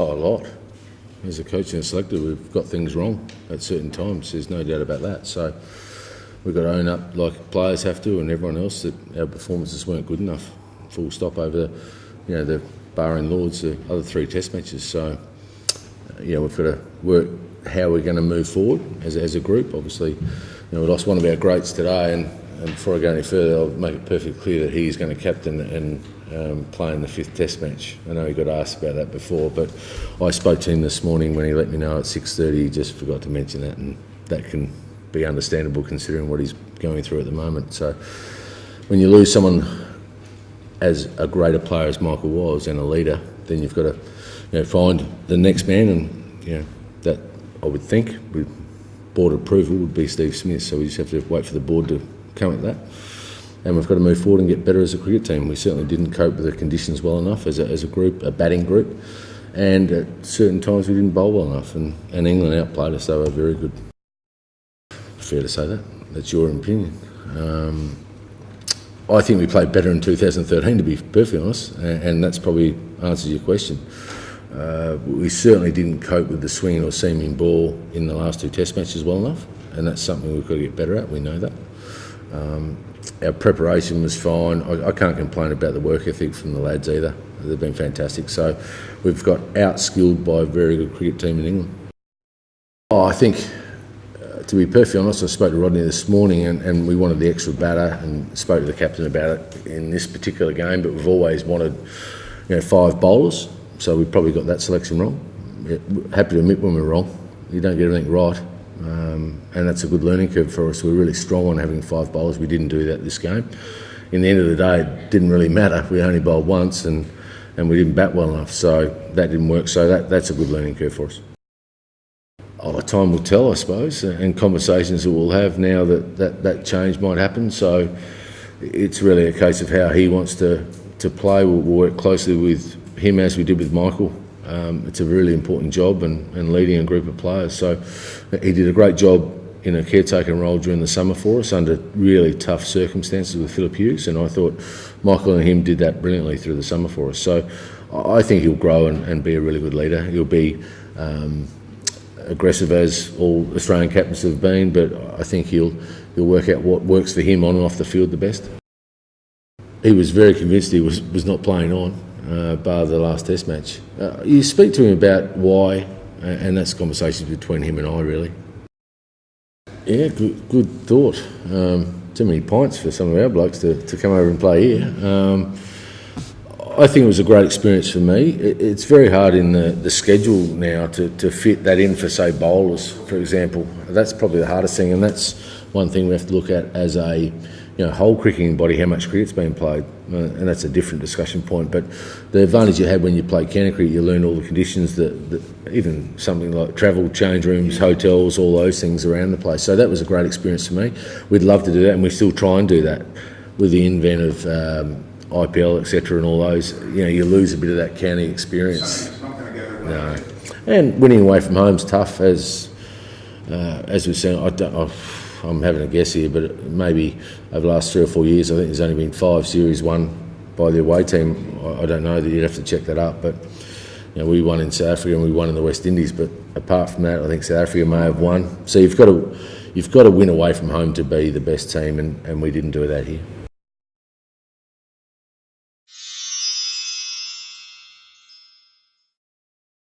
Oh, a lot. As a coach and a selector, we've got things wrong at certain times. There's no doubt about that. So we've got to own up, like players have to, and everyone else, that our performances weren't good enough. Full stop over, the barring Lords, the other 3 Test matches. So, we've got to work how we're going to move forward as a group. Obviously, we lost one of our greats today, and before I go any further, I'll make it perfectly clear that he's going to captain and play in the 5th Test match. I know he got asked about that before, but I spoke to him this morning when he let me know at 6:30. He just forgot to mention that, and that can be understandable considering what he's going through at the moment. So when you lose someone as a greater player as Michael was and a leader, then you've got to find the next man, and that I would think with board approval would be Steve Smith. So we just have to wait for the board to come at that, and we've got to move forward and get better as a cricket team. We certainly didn't cope with the conditions well enough as a group, a batting group, and at certain times we didn't bowl well enough, and England outplayed us. They were very good. Fair to say that. That's your opinion. I think we played better in 2013, to be perfectly honest, and that's probably answers your question. We certainly didn't cope with the swinging or seaming ball in the last 2 Test matches well enough, and that's something we've got to get better at. We know that. Our preparation was fine. I can't complain about the work ethic from the lads either. They've been fantastic. So we've got out-skilled by a very good cricket team in England. I think, to be perfectly honest, I spoke to Rodney this morning, and we wanted the extra batter and spoke to the captain about it in this particular game, but we've always wanted 5 bowlers, so we probably got that selection wrong. Happy to admit when we're wrong. You don't get everything right. And that's a good learning curve for us. We're really strong on having 5 bowlers. We didn't do that this game. In the end of the day, it didn't really matter. We only bowled once, and we didn't bat well enough, so that didn't work. So that's a good learning curve for us. Time will tell, I suppose, and conversations that we'll have now that change might happen. So it's really a case of how he wants to play. We'll work closely with him as we did with Michael. It's a really important job, and leading a group of players. So he did a great job in a caretaker role during the summer for us under really tough circumstances with Philip Hughes, and I thought Michael and him did that brilliantly through the summer for us. So I think he'll grow and be a really good leader. He'll be aggressive as all Australian captains have been, but I think he'll work out what works for him on and off the field the best. He was very convinced he was not playing on, bar the last Test match. You speak to him about why, and that's conversations between him and I, really. Yeah, good thought. Too many pints for some of our blokes to come over and play here. I think it was a great experience for me. It's very hard in the schedule now to fit that in for, say, bowlers, for example. That's probably the hardest thing, and that's one thing we have to look at as a whole cricketing body, how much cricket's been played, and that's a different discussion point. But the advantage you had when you played county cricket, you learned all the conditions that even something like travel, change rooms, hotels, all those things around the place. So that was a great experience for me. We'd love to do that, and we still try and do that with the invent of IPL, etc., and all those. You lose a bit of that county experience. No, and winning away from home's tough, as we've seen. I'm having a guess here, but maybe over the last 3 or 4 years, I think there's only been 5 series won by the away team. I don't know, that you'd have to check that up, but we won in South Africa and we won in the West Indies. But apart from that, I think South Africa may have won. So you've got to win away from home to be the best team, and we didn't do that here.